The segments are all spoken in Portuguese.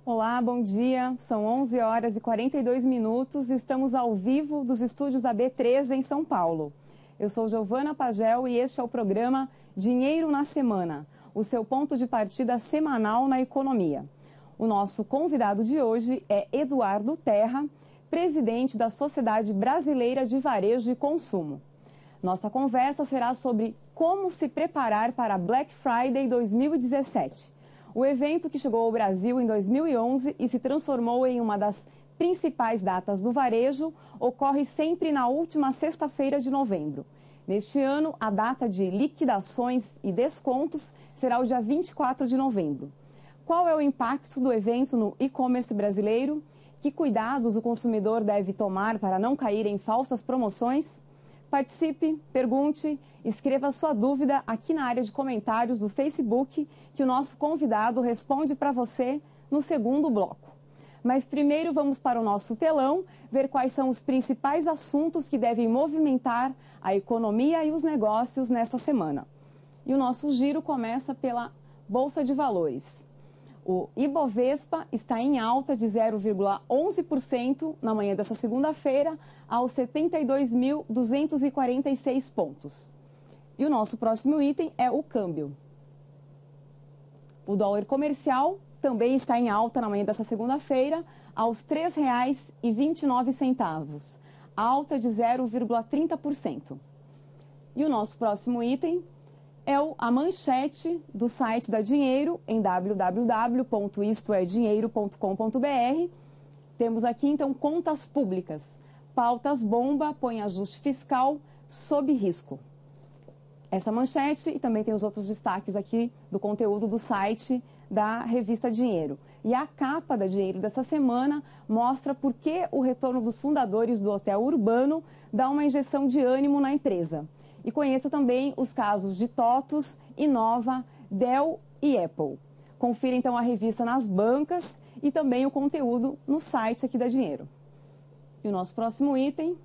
Olá, bom dia. São 11 horas e 42 minutos e estamos ao vivo dos estúdios da B3 em São Paulo. Eu sou Giovana Pagel e este é o programa Dinheiro na Semana, o seu ponto de partida semanal na economia. O nosso convidado de hoje é Eduardo Terra, presidente da Sociedade Brasileira de Varejo e Consumo. Nossa conversa será sobre como se preparar para Black Friday 2017. O evento, que chegou ao Brasil em 2011 e se transformou em uma das principais datas do varejo, ocorre sempre na última sexta-feira de novembro. Neste ano, a data de liquidações e descontos será o dia 24 de novembro. Qual é o impacto do evento no e-commerce brasileiro? Que cuidados o consumidor deve tomar para não cair em falsas promoções? Participe, pergunte, escreva sua dúvida aqui na área de comentários do Facebook, que o nosso convidado responde para você no segundo bloco. Mas primeiro vamos para o nosso telão, ver quais são os principais assuntos que devem movimentar a economia e os negócios nessa semana. E o nosso giro começa pela Bolsa de Valores. O Ibovespa está em alta de 0,11% na manhã dessa segunda-feira, aos 72.246 pontos. E o nosso próximo item é o câmbio. O dólar comercial também está em alta na manhã dessa segunda-feira, aos R$ 3,29, alta de 0,30%. E o nosso próximo item é a manchete do site da Dinheiro, em www.istoedinheiro.com.br. Temos aqui, então, contas públicas. Pautas bomba põe ajuste fiscal sob risco. Essa manchete e também tem os outros destaques aqui do conteúdo do site da revista Dinheiro. E a capa da Dinheiro dessa semana mostra por que o retorno dos fundadores do hotel urbano dá uma injeção de ânimo na empresa. E conheça também os casos de TOTUS, Inova, Dell e Apple. Confira então a revista nas bancas e também o conteúdo no site aqui da Dinheiro. E o nosso próximo item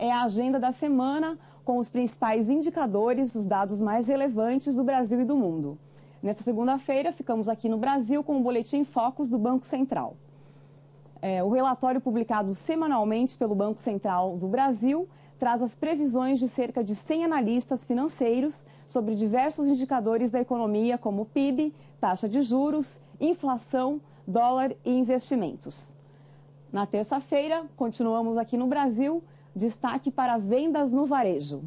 é a agenda da semana com os principais indicadores, os dados mais relevantes do Brasil e do mundo. Nessa segunda-feira, ficamos aqui no Brasil com o Boletim Focus do Banco Central. O relatório publicado semanalmente pelo Banco Central do Brasil traz as previsões de cerca de 100 analistas financeiros sobre diversos indicadores da economia, como PIB, taxa de juros, inflação, dólar e investimentos. Na terça-feira, continuamos aqui no Brasil, destaque para vendas no varejo.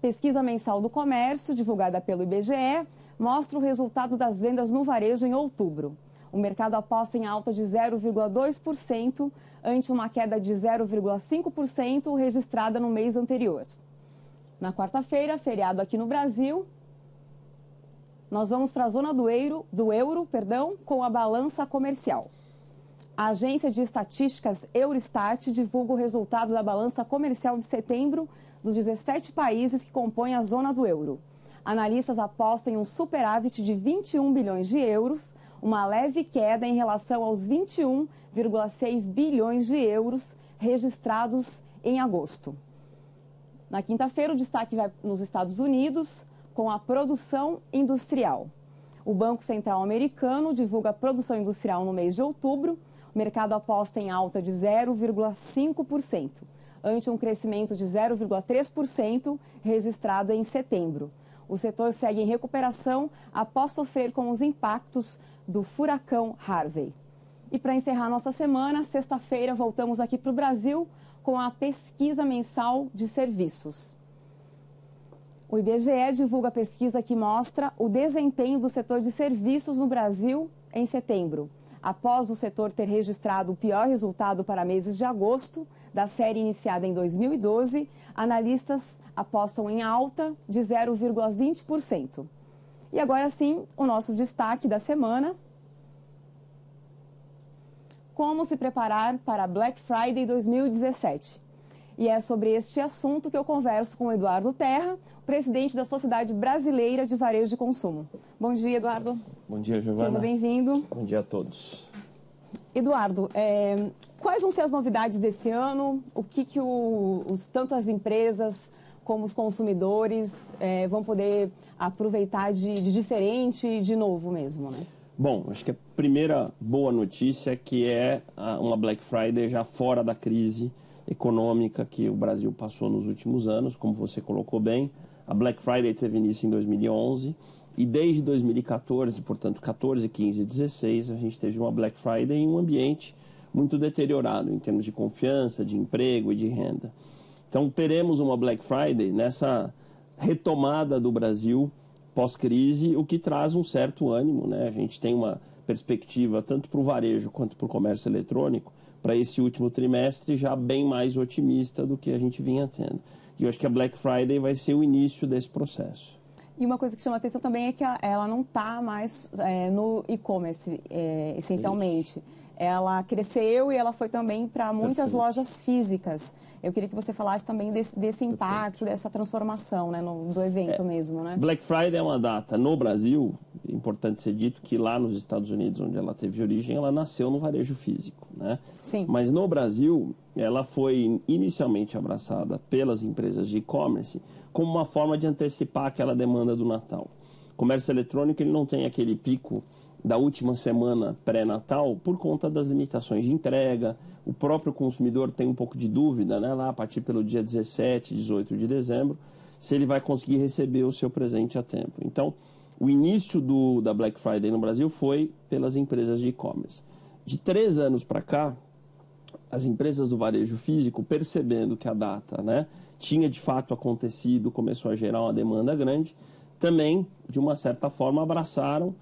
Pesquisa mensal do comércio, divulgada pelo IBGE, mostra o resultado das vendas no varejo em outubro. O mercado aposta em alta de 0,2%, ante uma queda de 0,5% registrada no mês anterior. Na quarta-feira, feriado aqui no Brasil, nós vamos para a zona do euro, com a balança comercial. A agência de estatísticas Eurostat divulga o resultado da balança comercial de setembro dos 17 países que compõem a zona do euro. Analistas apostam em um superávit de 21 bilhões de euros, uma leve queda em relação aos 21,6 bilhões de euros registrados em agosto. Na quinta-feira, o destaque vai nos Estados Unidos, com a produção industrial. O Banco Central americano divulga a produção industrial no mês de outubro. O mercado aposta em alta de 0,5%, ante um crescimento de 0,3% registrado em setembro. O setor segue em recuperação após sofrer com os impactos do furacão Harvey. E para encerrar nossa semana, sexta-feira, voltamos aqui para o Brasil com a pesquisa mensal de serviços. O IBGE divulga a pesquisa que mostra o desempenho do setor de serviços no Brasil em setembro. Após o setor ter registrado o pior resultado para meses de agosto, da série iniciada em 2012, analistas apostam em alta de 0,20%. E agora sim, o nosso destaque da semana. Como se preparar para Black Friday 2017. E é sobre este assunto que eu converso com o Eduardo Terra, presidente da Sociedade Brasileira de Varejo e Consumo. Bom dia, Eduardo. Bom dia, Giovana. Seja bem-vindo. Bom dia a todos. Eduardo, quais vão ser as novidades desse ano? O que tanto as empresas como os consumidores vão poder aproveitar de diferente e de novo mesmo, né? Bom, acho que a primeira boa notícia é que é uma Black Friday já fora da crise econômica que o Brasil passou nos últimos anos, como você colocou bem. A Black Friday teve início em 2011 e desde 2014, portanto 14, 15 e 16, a gente teve uma Black Friday em um ambiente muito deteriorado em termos de confiança, de emprego e de renda. Então teremos uma Black Friday nessa retomada do Brasil pós-crise, o que traz um certo ânimo, né? A gente tem uma perspectiva tanto para o varejo quanto para o comércio eletrônico para esse último trimestre já bem mais otimista do que a gente vinha tendo. E eu acho que a Black Friday vai ser o início desse processo. E uma coisa que chama atenção também é que ela não está mais no e-commerce, essencialmente. Isso. Ela cresceu e ela foi também para muitas lojas físicas. Eu queria que você falasse também desse impacto, dessa transformação, né, do evento mesmo, né? Black Friday é uma data no Brasil, é importante ser dito que lá nos Estados Unidos, onde ela teve origem, ela nasceu no varejo físico, né? Sim. Mas no Brasil, ela foi inicialmente abraçada pelas empresas de e-commerce como uma forma de antecipar aquela demanda do Natal. O comércio eletrônico ele não tem aquele pico da última semana pré-natal por conta das limitações de entrega. O próprio consumidor tem um pouco de dúvida, né, lá a partir pelo dia 17, 18 de dezembro, se ele vai conseguir receber o seu presente a tempo. Então, o início da Black Friday no Brasil foi pelas empresas de e-commerce. De 3 anos para cá, as empresas do varejo físico, percebendo que a data, né, tinha de fato acontecido, começou a gerar uma demanda grande, também, de uma certa forma, abraçaram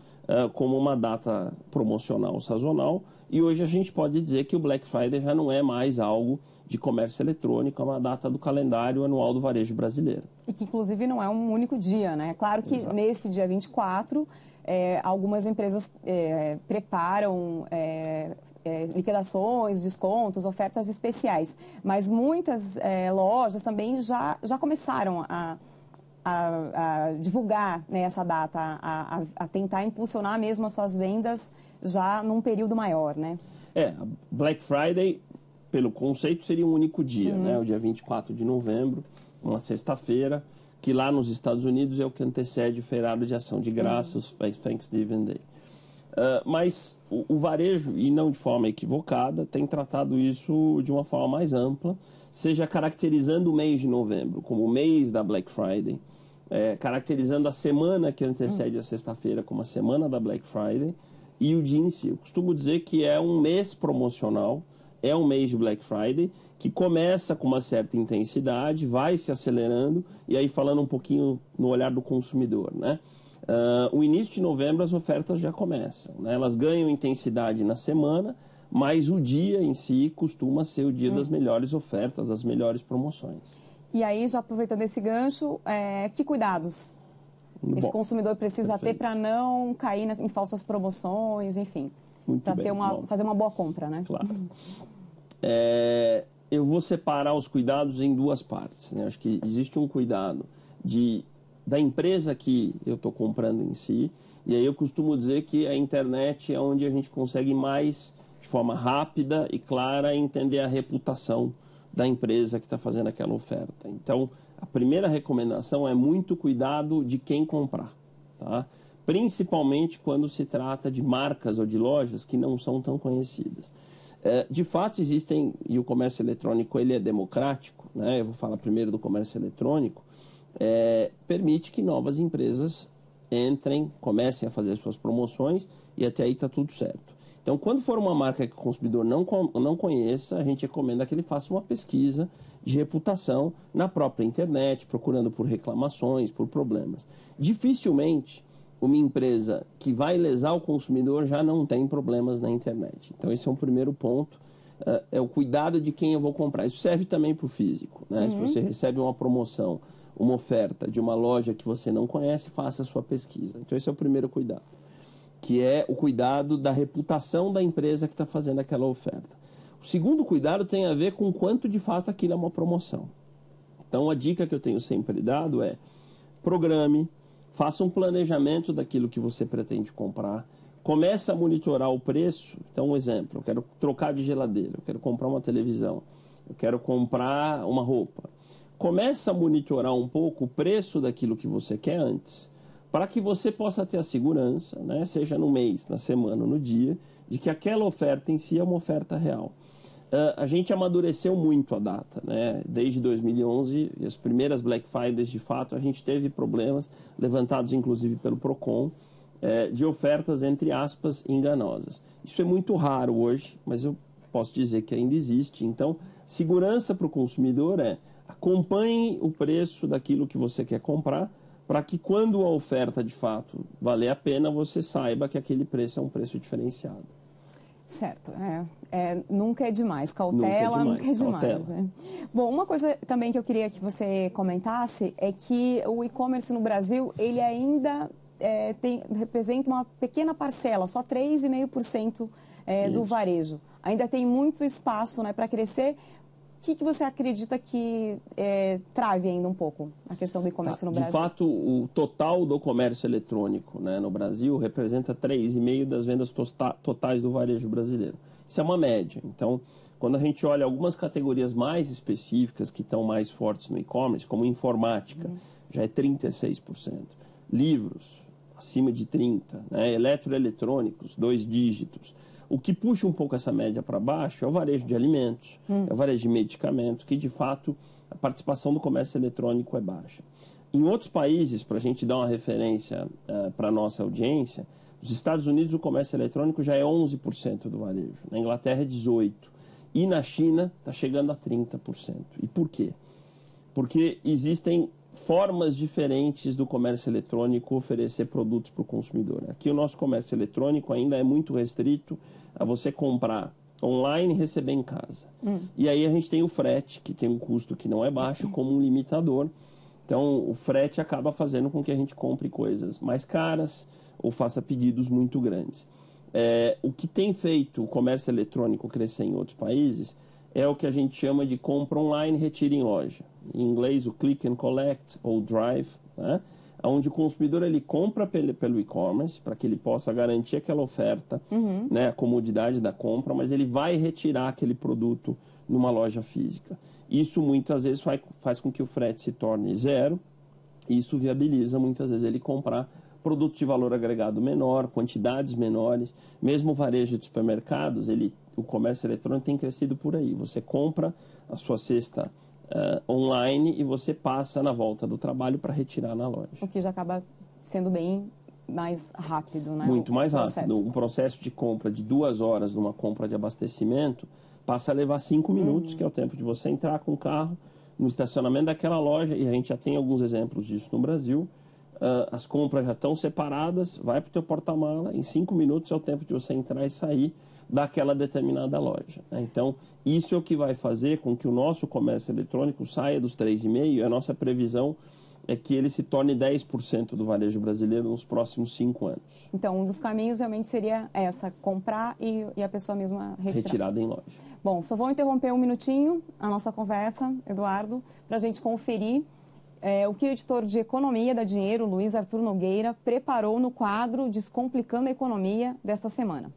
como uma data promocional sazonal, e hoje a gente pode dizer que o Black Friday já não é mais algo de comércio eletrônico, é uma data do calendário anual do varejo brasileiro. E que inclusive não é um único dia, né? Claro que Exato. Nesse dia 24, algumas empresas preparam liquidações, descontos, ofertas especiais, mas muitas lojas também já começaram a divulgar, né, essa data, a tentar impulsionar mesmo as suas vendas já num período maior, né? A Black Friday, pelo conceito, seria um único dia, né? O dia 24 de novembro, uma sexta-feira, que lá nos Estados Unidos é o que antecede o feriado de ação de graças, Thanksgiving Day. Mas o varejo, e não de forma equivocada, tem tratado isso de uma forma mais ampla, seja caracterizando o mês de novembro como o mês da Black Friday, caracterizando a semana que antecede a sexta-feira como a semana da Black Friday e o dia em si. Eu costumo dizer que é um mês promocional, é um mês de Black Friday, que começa com uma certa intensidade, vai se acelerando, e aí falando um pouquinho no olhar do consumidor, né? O início de novembro as ofertas já começam, né? Elas ganham intensidade na semana, mas o dia em si costuma ser o dia das melhores ofertas, das melhores promoções. E aí, já aproveitando esse gancho, que cuidados esse consumidor precisa ter para não cair em falsas promoções, enfim, para fazer uma boa compra, né? Claro. Eu vou separar os cuidados em duas partes, né? Acho que existe um cuidado da empresa que eu estou comprando em si, e aí eu costumo dizer que a internet é onde a gente consegue mais, de forma rápida e clara, entender a reputação da empresa que está fazendo aquela oferta. Então, a primeira recomendação é muito cuidado de quem comprar, tá? Principalmente quando se trata de marcas ou de lojas que não são tão conhecidas. De fato, existem, e o comércio eletrônico ele é democrático, né? Eu vou falar primeiro do comércio eletrônico, permite que novas empresas entrem, comecem a fazer suas promoções e até aí está tudo certo. Então, quando for uma marca que o consumidor não conheça, a gente recomenda que ele faça uma pesquisa de reputação na própria internet, procurando por reclamações, por problemas. Dificilmente uma empresa que vai lesar o consumidor já não tem problemas na internet. Então, esse é um primeiro ponto, é o cuidado de quem eu vou comprar. Isso serve também para o físico, né? Se você recebe uma promoção, uma oferta de uma loja que você não conhece, faça a sua pesquisa. Então, esse é o primeiro cuidado, que é o cuidado da reputação da empresa que está fazendo aquela oferta. O segundo cuidado tem a ver com quanto de fato aquilo é uma promoção. Então, a dica que eu tenho sempre dado é: programe, faça um planejamento daquilo que você pretende comprar, comece a monitorar o preço. Então, um exemplo, eu quero trocar de geladeira, eu quero comprar uma televisão, eu quero comprar uma roupa. Comece a monitorar um pouco o preço daquilo que você quer antes, para que você possa ter a segurança, né, seja no mês, na semana, no dia, de que aquela oferta em si é uma oferta real. A gente amadureceu muito a data, né? Desde 2011, e as primeiras Black Fridays, de fato, a gente teve problemas, levantados inclusive pelo Procon, de ofertas, entre aspas, enganosas. Isso é muito raro hoje, mas eu posso dizer que ainda existe. Então, segurança para o consumidor acompanhe o preço daquilo que você quer comprar, para que quando a oferta de fato valer a pena, você saiba que aquele preço é um preço diferenciado. Certo, nunca é demais, cautela nunca é demais. Né? Bom, uma coisa também que eu queria que você comentasse é que o e-commerce no Brasil, ele ainda representa uma pequena parcela, só 3,5% do varejo. Ainda tem muito espaço, né, para crescer. O que você acredita que trave ainda um pouco a questão do e-commerce no Brasil? De fato, o total do comércio eletrônico, né, no Brasil representa 3,5% das vendas totais do varejo brasileiro. Isso é uma média. Então, quando a gente olha algumas categorias mais específicas que estão mais fortes no e-commerce, como informática, já é 36%. Livros, acima de 30%. Né, eletroeletrônicos, 2 dígitos. O que puxa um pouco essa média para baixo é o varejo de alimentos, é o varejo de medicamentos, que de fato a participação do comércio eletrônico é baixa. Em outros países, para a gente dar uma referência para a nossa audiência, nos Estados Unidos o comércio eletrônico já é 11% do varejo, na Inglaterra é 18%, e na China está chegando a 30%. E por quê? Porque existem formas diferentes do comércio eletrônico oferecer produtos para o consumidor. Aqui o nosso comércio eletrônico ainda é muito restrito a você comprar online e receber em casa. E aí a gente tem o frete, que tem um custo que não é baixo, como um limitador. Então o frete acaba fazendo com que a gente compre coisas mais caras ou faça pedidos muito grandes. O que tem feito o comércio eletrônico crescer em outros países é o que a gente chama de compra online, retira em loja. Em inglês, o click and collect ou drive, né? Onde o consumidor ele compra pelo e-commerce para que ele possa garantir aquela oferta, né? A comodidade da compra, mas ele vai retirar aquele produto numa loja física. Isso muitas vezes faz com que o frete se torne zero, e isso viabiliza muitas vezes ele comprar produtos de valor agregado menor, quantidades menores. Mesmo o varejo de supermercados, o comércio eletrônico tem crescido por aí. Você compra a sua cesta online e você passa na volta do trabalho para retirar na loja. O que já acaba sendo bem mais rápido, né? Muito mais rápido. Um processo de compra de 2 horas numa compra de abastecimento passa a levar 5 minutos, que é o tempo de você entrar com o carro no estacionamento daquela loja, e a gente já tem alguns exemplos disso no Brasil. As compras já estão separadas, vai para o teu porta-mala, em 5 minutos é o tempo de você entrar e sair daquela determinada loja. Então, isso é o que vai fazer com que o nosso comércio eletrônico saia dos 3,5%. A nossa previsão é que ele se torne 10% do varejo brasileiro nos próximos 5 anos. Então, um dos caminhos realmente seria comprar e a pessoa mesma retirar. Retirada em loja. Bom, só vou interromper um minutinho a nossa conversa, Eduardo, para a gente conferir o que o editor de Economia da Dinheiro, Luiz Arthur Nogueira, preparou no quadro Descomplicando a Economia desta semana.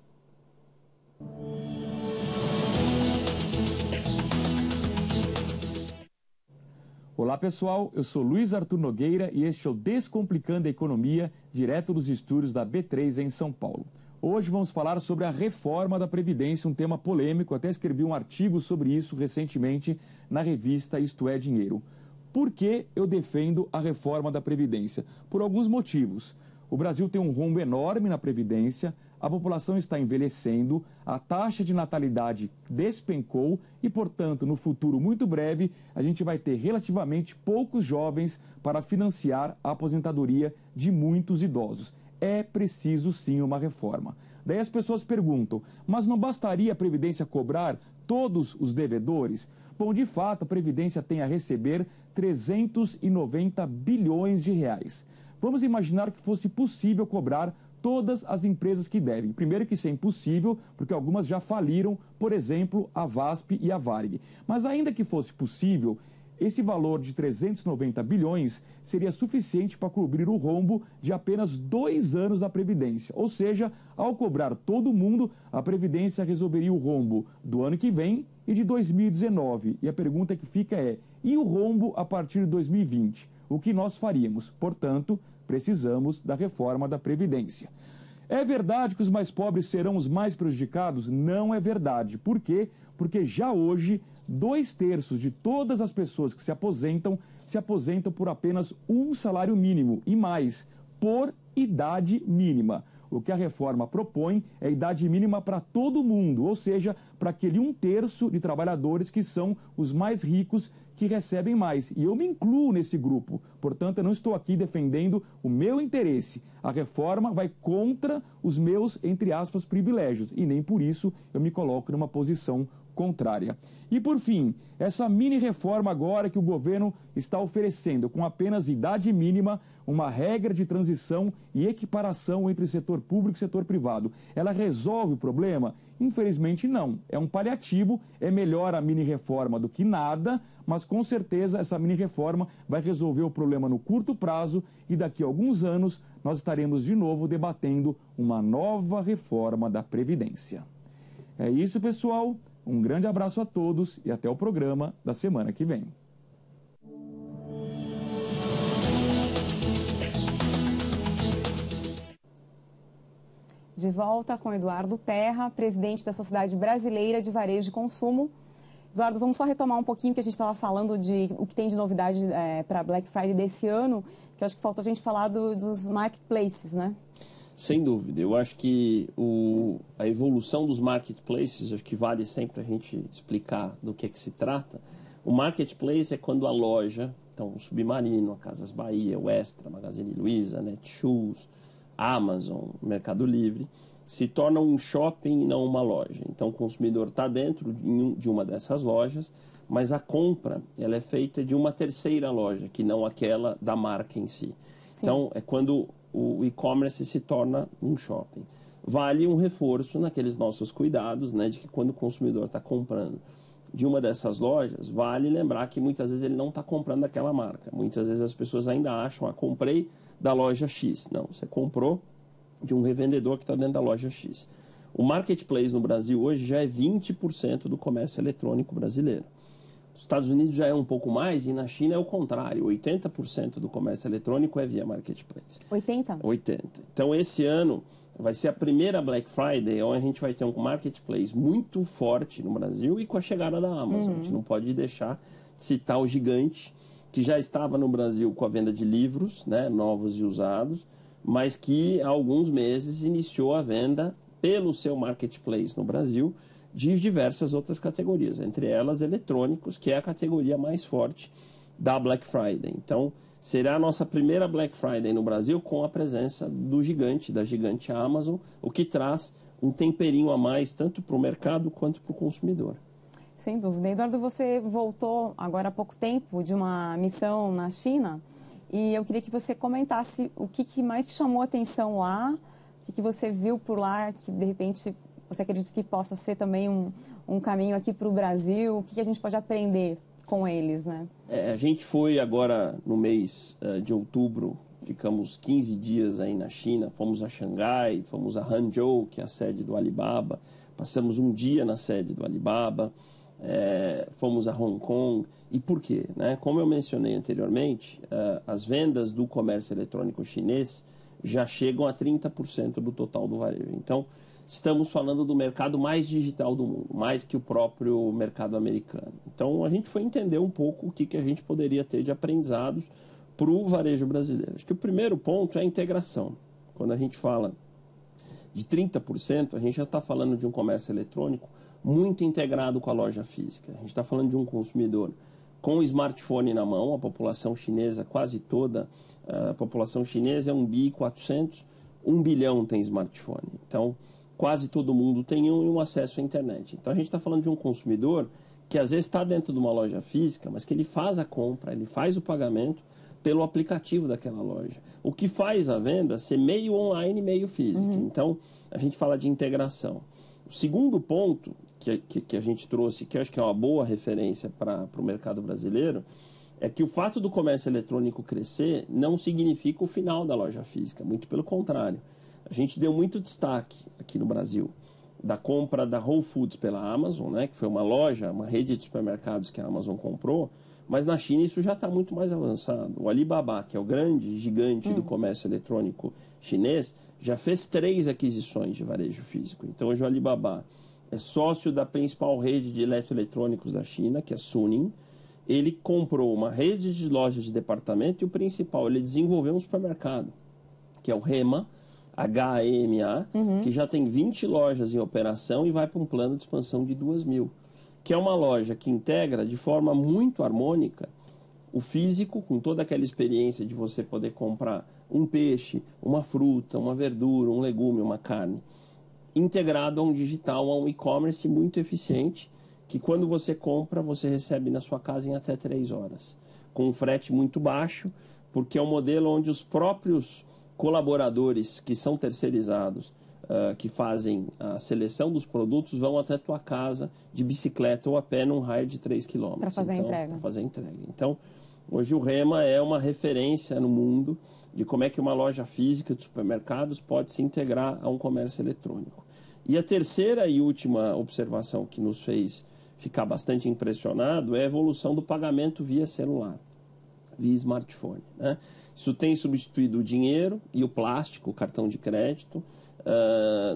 Olá pessoal, eu sou Luiz Arthur Nogueira e este é o Descomplicando a Economia, direto dos estúdios da B3 em São Paulo. Hoje vamos falar sobre a reforma da Previdência, um tema polêmico, até escrevi um artigo sobre isso recentemente na revista Isto é Dinheiro. Por que eu defendo a reforma da Previdência? Por alguns motivos. O Brasil tem um rombo enorme na Previdência, a população está envelhecendo, a taxa de natalidade despencou e, portanto, no futuro muito breve, a gente vai ter relativamente poucos jovens para financiar a aposentadoria de muitos idosos. É preciso sim uma reforma. Daí as pessoas perguntam, mas não bastaria a Previdência cobrar todos os devedores? Bom, de fato, a Previdência tem a receber 390 bilhões de reais. Vamos imaginar que fosse possível cobrar todas as empresas que devem. Primeiro que isso é impossível, porque algumas já faliram, por exemplo, a VASP e a Varig. Mas ainda que fosse possível, esse valor de 390 bilhões seria suficiente para cobrir o rombo de apenas 2 anos da Previdência. Ou seja, ao cobrar todo mundo, a Previdência resolveria o rombo do ano que vem e de 2019. E a pergunta que fica é, e o rombo a partir de 2020? o que nós faríamos. Portanto, precisamos da reforma da Previdência. É verdade que os mais pobres serão os mais prejudicados? Não é verdade. Por quê? Porque já hoje, 2/3 de todas as pessoas que se aposentam por apenas um salário mínimo e mais, por idade mínima. O que a reforma propõe é idade mínima para todo mundo, ou seja, para aquele 1/3 de trabalhadores que são os mais ricos que recebem mais. E eu me incluo nesse grupo. Portanto, eu não estou aqui defendendo o meu interesse. A reforma vai contra os meus, entre aspas, privilégios. E nem por isso eu me coloco numa posição contrária. E por fim, essa mini reforma agora que o governo está oferecendo, com apenas idade mínima, uma regra de transição e equiparação entre setor público e setor privado. Ela resolve o problema? Infelizmente não. É um paliativo, é melhor a mini reforma do que nada, mas com certeza essa mini reforma vai resolver o problema no curto prazo e daqui a alguns anos nós estaremos de novo debatendo uma nova reforma da Previdência. É isso, pessoal. Um grande abraço a todos e até o programa da semana que vem. De volta com Eduardo Terra, presidente da Sociedade Brasileira de Varejo de Consumo. Eduardo, vamos só retomar um pouquinho que a gente estava falando de o que tem de novidade para Black Friday desse ano, que eu acho que faltou a gente falar dos marketplaces, né? Sem dúvida. Eu acho que a evolução dos marketplaces, acho que vale sempre a gente explicar do que se trata. O marketplace é quando a loja, então o Submarino, a Casas Bahia, o Extra, Magazine Luiza, Netshoes, Amazon, Mercado Livre, se torna um shopping e não uma loja. Então o consumidor está dentro de uma dessas lojas, mas a compra ela é feita de uma terceira loja, que não aquela da marca em si. Sim. Então é quando o e-commerce se torna um shopping. Vale um reforço naqueles nossos cuidados, né, de que quando o consumidor está comprando de uma dessas lojas, vale lembrar que muitas vezes ele não está comprando aquela marca. Muitas vezes as pessoas ainda acham, comprei da loja X. Não, você comprou de um revendedor que está dentro da loja X. O marketplace no Brasil hoje já é 20% do comércio eletrônico brasileiro. Nos Estados Unidos já é um pouco mais e na China é o contrário. 80% do comércio eletrônico é via marketplace. 80%? 80%. Então, esse ano vai ser a primeira Black Friday onde a gente vai ter um marketplace muito forte no Brasil e com a chegada da Amazon. A gente não pode deixar de citar o gigante que já estava no Brasil com a venda de livros, né, novos e usados, mas que há alguns meses iniciou a venda pelo seu marketplace no Brasil de diversas outras categorias, entre elas eletrônicos, que é a categoria mais forte da Black Friday. Então, será a nossa primeira Black Friday no Brasil com a presença da gigante Amazon, o que traz um temperinho a mais, tanto para o mercado quanto para o consumidor. Sem dúvida. Eduardo, você voltou agora há pouco tempo de uma missão na China e eu queria que você comentasse o que mais te chamou a atenção lá, o que você viu por lá, que de repente você acredita que possa ser também um caminho aqui para o Brasil? O que a gente pode aprender com eles, né? A gente foi agora no mês de outubro, ficamos 15 dias aí na China, fomos a Xangai, fomos a Hangzhou, que é a sede do Alibaba, passamos um dia na sede do Alibaba, fomos a Hong Kong. E por quê? Né? Como eu mencionei anteriormente, as vendas do comércio eletrônico chinês já chegam a 30% do total do varejo. Então, estamos falando do mercado mais digital do mundo, mais que o próprio mercado americano. Então, a gente foi entender um pouco o que a gente poderia ter de aprendizados para o varejo brasileiro. Acho que o primeiro ponto é a integração. Quando a gente fala de 30%, a gente já está falando de um comércio eletrônico muito integrado com a loja física. A gente está falando de um consumidor com o smartphone na mão, a população chinesa, quase toda, a população chinesa é 1.400 bi, 1 bilhão tem smartphone. Então, quase todo mundo tem um acesso à internet. Então, a gente está falando de um consumidor que às vezes está dentro de uma loja física, mas que ele faz a compra, ele faz o pagamento pelo aplicativo daquela loja. O que faz a venda ser meio online, meio físico. Então, a gente fala de integração. O segundo ponto que a gente trouxe, que eu acho que é uma boa referência para o mercado brasileiro, é que o fato do comércio eletrônico crescer não significa o final da loja física, muito pelo contrário. A gente deu muito destaque aqui no Brasil da compra da Whole Foods pela Amazon, né, que foi uma loja, uma rede de supermercados que a Amazon comprou, Mas na China isso já está muito mais avançado. O Alibaba, que é o grande gigante do comércio eletrônico chinês, já fez 3 aquisições de varejo físico. Então hoje o Alibaba é sócio da principal rede de eletroeletrônicos da China, que é Suning. Ele comprou uma rede de lojas de departamento e o principal, ele desenvolveu um supermercado, que é o Hema, H-E-M-A, que já tem 20 lojas em operação e vai para um plano de expansão de 2.000, que é uma loja que integra de forma muito harmônica o físico, com toda aquela experiência de você poder comprar um peixe, uma fruta, uma verdura, um legume, uma carne, integrado a um digital, a um e-commerce muito eficiente, que quando você compra, você recebe na sua casa em até 3 horas, com um frete muito baixo, porque é um modelo onde os próprios colaboradores que são terceirizados, que fazem a seleção dos produtos, vão até tua casa de bicicleta ou a pé num raio de 3 km. Para fazer a entrega. Para fazer a entrega. Então, hoje o Hema é uma referência no mundo de como é que uma loja física de supermercados pode se integrar a um comércio eletrônico. E a terceira e última observação que nos fez ficar bastante impressionado é a evolução do pagamento via celular, via smartphone, né? Isso tem substituído o dinheiro e o plástico, o cartão de crédito.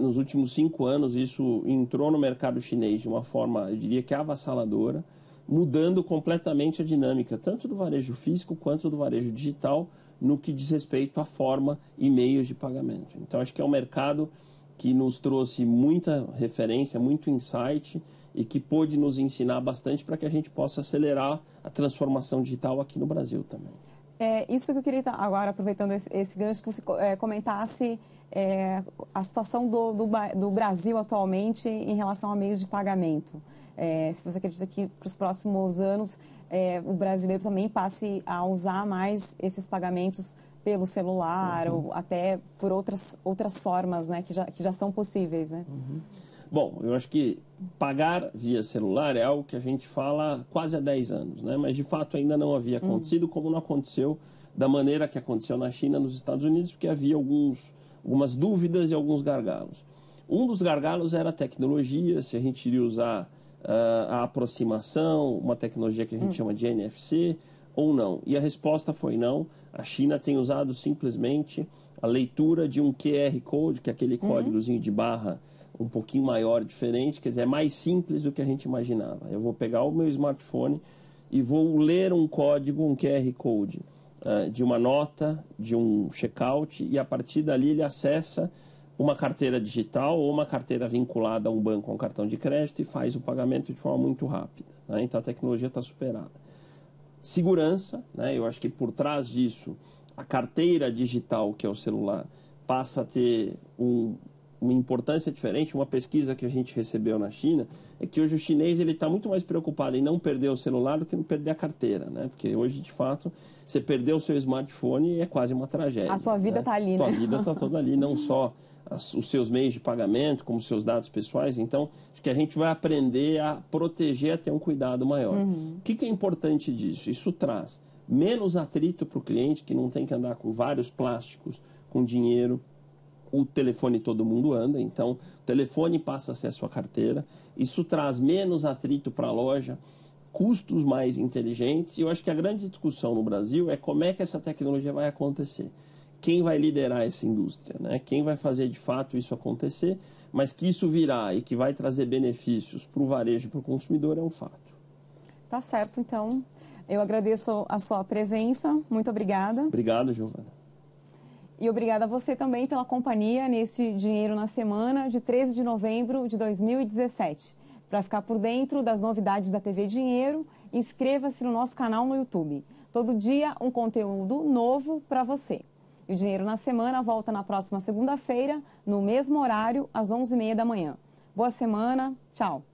Nos últimos 5 anos, isso entrou no mercado chinês de uma forma, eu diria que avassaladora, mudando completamente a dinâmica, tanto do varejo físico quanto do varejo digital, no que diz respeito à forma e meios de pagamento. Então, acho que é um mercado que nos trouxe muita referência, muito insight e que pôde nos ensinar bastante para que a gente possa acelerar a transformação digital aqui no Brasil também. Isso que eu queria, agora, aproveitando esse gancho, que você comentasse a situação do Brasil atualmente em relação a meios de pagamento. Se você acredita que para os próximos anos o brasileiro também passe a usar mais esses pagamentos pelo celular ou até por outras formas, né, que já são possíveis, né? Bom, eu acho que pagar via celular é algo que a gente fala quase há 10 anos, né? Mas de fato ainda não havia acontecido, como não aconteceu da maneira que aconteceu na China, nos Estados Unidos, porque havia algumas dúvidas e alguns gargalos. Um dos gargalos era a tecnologia, se a gente iria usar a aproximação, uma tecnologia que a gente chama de NFC, ou não. E a resposta foi não. A China tem usado simplesmente a leitura de um QR Code, que é aquele códigozinho de barra um pouquinho maior, diferente, quer dizer, é mais simples do que a gente imaginava. Eu vou pegar o meu smartphone e vou ler um código, um QR Code, de uma nota, de um checkout, e a partir dali ele acessa uma carteira digital ou uma carteira vinculada a um banco, a um cartão de crédito, e faz o pagamento de forma muito rápida, né? Então a tecnologia está superada. Segurança, né? Eu acho que por trás disso, a carteira digital, que é o celular, passa a ter uma importância diferente. Uma pesquisa que a gente recebeu na China é que hoje o chinês está muito mais preocupado em não perder o celular do que não perder a carteira, né? Porque hoje, de fato, você perdeu o seu smartphone é quase uma tragédia. A tua vida está ali, né? A tua vida está toda ali, não só os seus meios de pagamento, como os seus dados pessoais. Então, acho que a gente vai aprender a proteger, a ter um cuidado maior. O que é importante disso? Isso traz menos atrito para o cliente, que não tem que andar com vários plásticos, com dinheiro. O telefone todo mundo anda, então o telefone passa a ser a sua carteira. Isso traz menos atrito para a loja, custos mais inteligentes. E eu acho que a grande discussão no Brasil é como é que essa tecnologia vai acontecer. Quem vai liderar essa indústria, né? Quem vai fazer de fato isso acontecer, mas que isso virá e que vai trazer benefícios para o varejo e para o consumidor é um fato. Tá certo, então. Eu agradeço a sua presença. Muito obrigada. Obrigado, Giovana. E obrigada a você também pela companhia neste Dinheiro na Semana de 13 de novembro de 2017. Para ficar por dentro das novidades da TV Dinheiro, inscreva-se no nosso canal no YouTube. Todo dia um conteúdo novo para você. E o Dinheiro na Semana volta na próxima segunda-feira, no mesmo horário, às 11h30 da manhã. Boa semana, tchau!